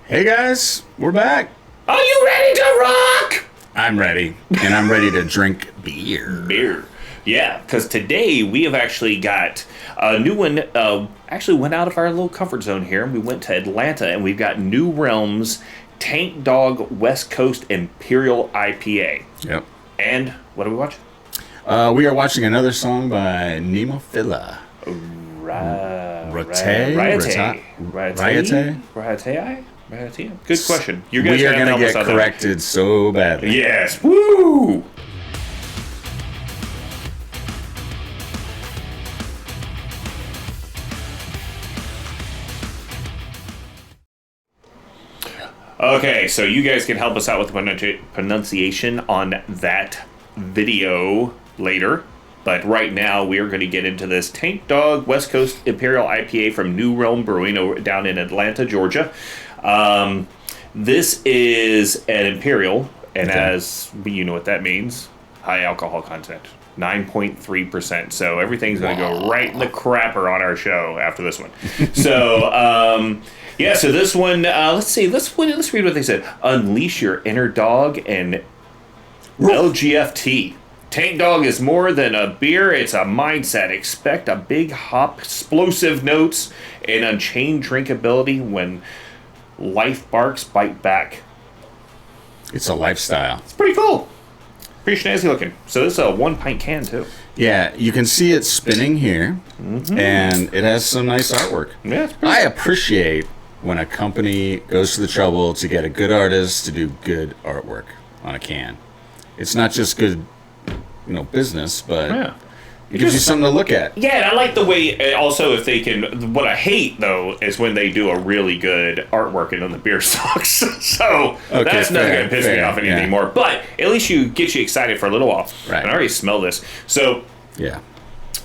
Hey guys, we're back. Are you ready to rock? I'm ready, and I'm ready to drink beer. Beer. Yeah, because today we have actually got a new one. Actually went out of our little comfort zone here. We went to Atlanta, and we've got New Realms Tank Dog West Coast Imperial IPA. Yep. And what are we watching? We are watching another song by Nemophila. Raitei? Good question. You're We are going to get corrected so badly. Yes. Woo! Okay, so you guys can help us out with the pronunciation on that video later. But right now, we are going to get into this Tank Dog West Coast Imperial IPA from New Realm Brewing down in Atlanta, Georgia. This is an Imperial, and as you know what that means, high alcohol content, 9.3%. So everything's going to go right in the crapper on our show after this one. So, yeah, so this one, let's read what they said. Unleash your inner dog and LGFT. Tank Dog is more than a beer, it's a mindset. Expect a big hop, explosive notes, and unchained drinkability when life barks bite back. It's a lifestyle. It's pretty cool. Pretty snazzy looking. So this is a 1 pint can too. Yeah, you can see it spinning here, and it has some nice artwork. Yeah, it's I appreciate when a company goes to the trouble to get a good artist to do good artwork on a can. It's not just good, business, but it gives you something to look at. Yeah, and I like the way, also, if they can, what I hate, though, is when they do a really good artwork and on the beer stocks. So, that's not going to piss me off anymore. But, at least get you excited for a little while. Right. And I already smell this. So, yeah.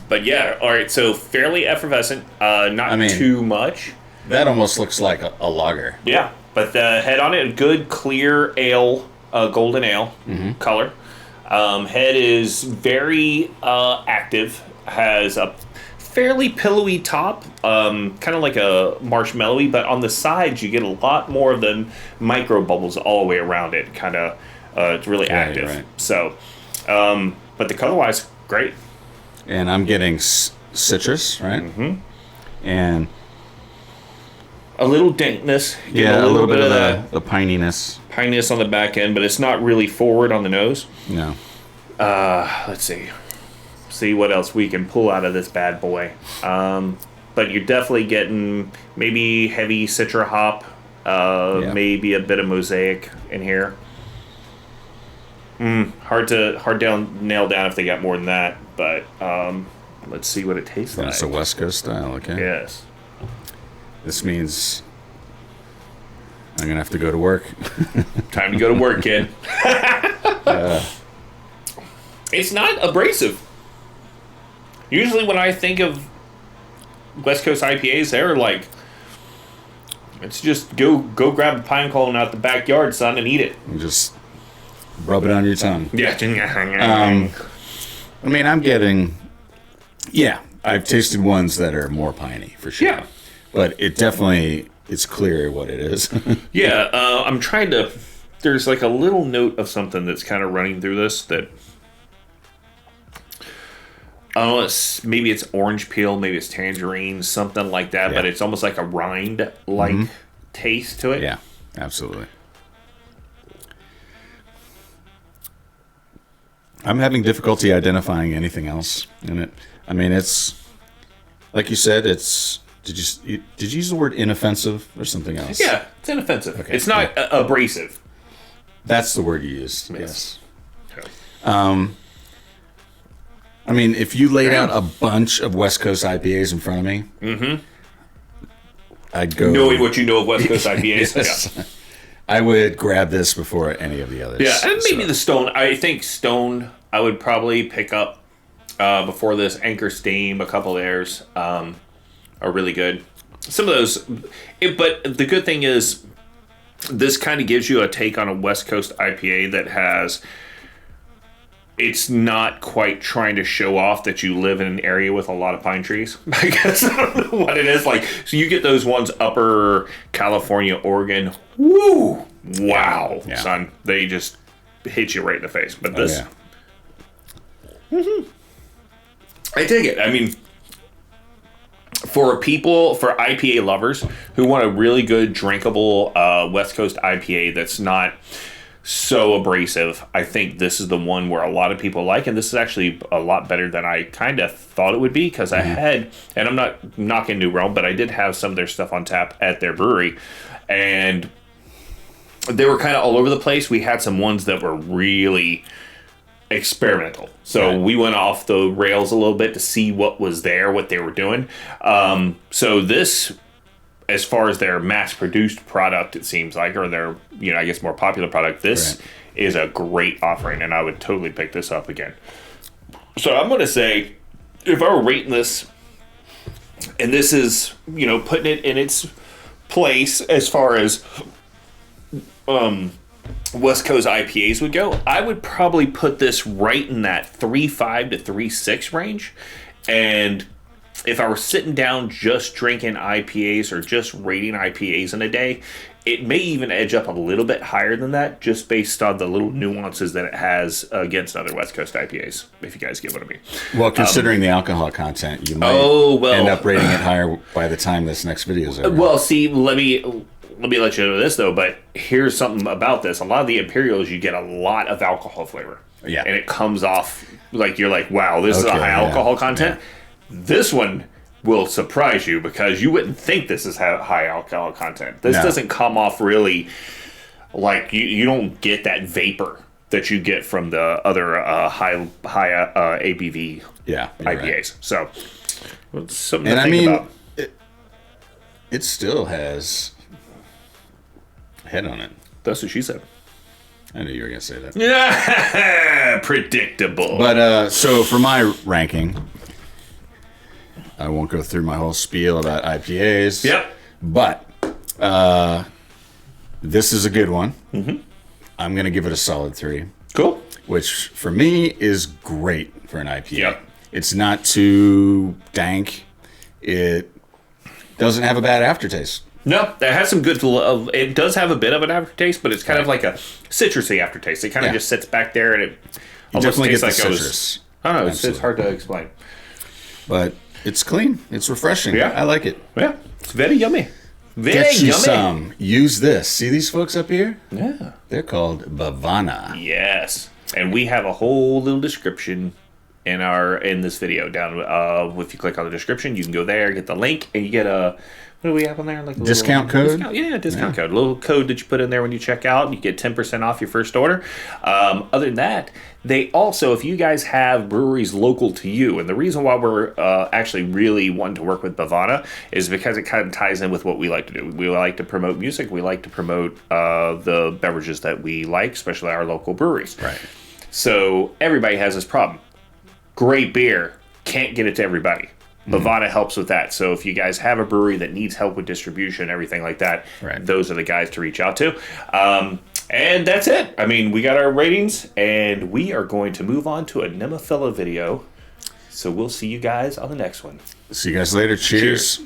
But yeah, all right, so fairly effervescent, not too much. That almost looks like a lager. Yeah, but the head on it, a good, clear ale, golden ale color. Head is very active, has a fairly pillowy top, kind of like a marshmallowy, but on the sides you get a lot more of the micro bubbles all the way around it. Kind of, it's really active. Right. So, but the color-wise, great. And I'm getting citrus, right? Mm-hmm. And a little dankness. Yeah, a little bit of the pininess. Pininess on the back end, but it's not really forward on the nose. No. Let's see. See what else we can pull out of this bad boy. But you're definitely getting maybe heavy citra hop, maybe a bit of mosaic in here. Hard to nail down if they got more than that, but let's see what it tastes like. It's a West Coast style, okay? Yes. This means I'm going to have to go to work. Time to go to work, kid. It's not abrasive. Usually when I think of West Coast IPAs, they're like, it's just go grab a pine cone out the backyard, son, and eat it. And just rub it on your tongue. Yeah. I'm getting... Yeah, I've tasted ones that are more piney, for sure. Yeah. But it's clear what it is. Yeah, I'm trying to... There's like a little note of something that's kind of running through this that... I don't know, maybe it's orange peel, maybe it's tangerine, something like that, but it's almost like a rind-like taste to it. Yeah, absolutely. I'm having difficulty identifying anything else in it. I mean, it's... Like you said, it's... Did you use the word inoffensive or something else? Yeah, it's inoffensive. Okay. It's not abrasive. That's the word you used. Yes. Okay. If you laid out a bunch of West Coast IPAs in front of me, I'd go... Knowing what you know of West Coast IPAs, yes. I would grab this before any of the others. Yeah, and maybe the Stone. I think Stone I would probably pick up before this. Anchor Steam, a couple of theirs are really good. Some of those... but the good thing is this kind of gives you a take on a West Coast IPA that has it's not quite trying to show off that you live in an area with a lot of pine trees. I guess I don't know what it is. Like, so you get those ones upper California, Oregon. Woo! Wow, son. They just hit you right in the face. But this... I take it. I mean, for IPA lovers who want a really good, drinkable West Coast IPA that's not so abrasive, I think this is the one where a lot of people like, and this is actually a lot better than I kind of thought it would be, because I had, and I'm not knocking New Realm, but I did have some of their stuff on tap at their brewery, and they were kind of all over the place. We had some ones that were really experimental, so we went off the rails a little bit to see what was there, what they were doing. So this, as far as their mass-produced product, it seems like, or their, I guess, more popular product, this is a great offering, and I would totally pick this up again. So I'm going to say, if I were rating this, and this is, putting it in its place as far as West Coast IPAs would go, I would probably put this right in that 3.5 to 3.6 range. And if I were sitting down just drinking IPAs or just rating IPAs in a day, it may even edge up a little bit higher than that, just based on the little nuances that it has against other West Coast IPAs, if you guys get what I mean. Well, considering the alcohol content, you might end up rating it higher by the time this next video is over. Well, see, let me let you know this, though, but here's something about this. A lot of the Imperials, you get a lot of alcohol flavor. Yeah. And it comes off like you're like, wow, this is a high alcohol content. Yeah. This one will surprise you, because you wouldn't think this is high alcohol content. This doesn't come off really like you don't get that vapor that you get from the other high ABV IPAs. Right. So, it's something to think about. It still has head on it. That's what she said. I knew you were going to say that. Yeah, predictable. But so for my ranking, I won't go through my whole spiel about IPAs. Yep. But this is a good one. Mm-hmm. I'm going to give it a solid 3. Cool. Which for me is great for an IPA. Yep. It's not too dank. It doesn't have a bad aftertaste. No, it has some good. It does have a bit of an aftertaste, but it's kind of like a citrusy aftertaste. It kind of just sits back there, and it almost tastes like citrus. I don't know. It's hard to explain. But it's clean. It's refreshing. Yeah, I like it. Yeah, it's very yummy. Very Get you yummy. some. Use this. See these folks up here? Yeah. They're called BEVANA. Yes, and we have a whole little description in this video down. If you click on the description, you can go there, get the link, and you get a. What do we have on there? Like a discount code? Discount code. A little code that you put in there when you check out, and you get 10% off your first order. Other than that, they also, if you guys have breweries local to you, and the reason why we're actually really wanting to work with BEVANA is because it kind of ties in with what we like to do. We like to promote music. We like to promote the beverages that we like, especially our local breweries. Right. So everybody has this problem. Great beer, can't get it to everybody. BEVANA helps with that. So if you guys have a brewery that needs help with distribution, everything like that, those are the guys to reach out to. And that's it. I mean, we got our ratings, and we are going to move on to a Nemophila video. So we'll see you guys on the next one. See you guys later. Cheers.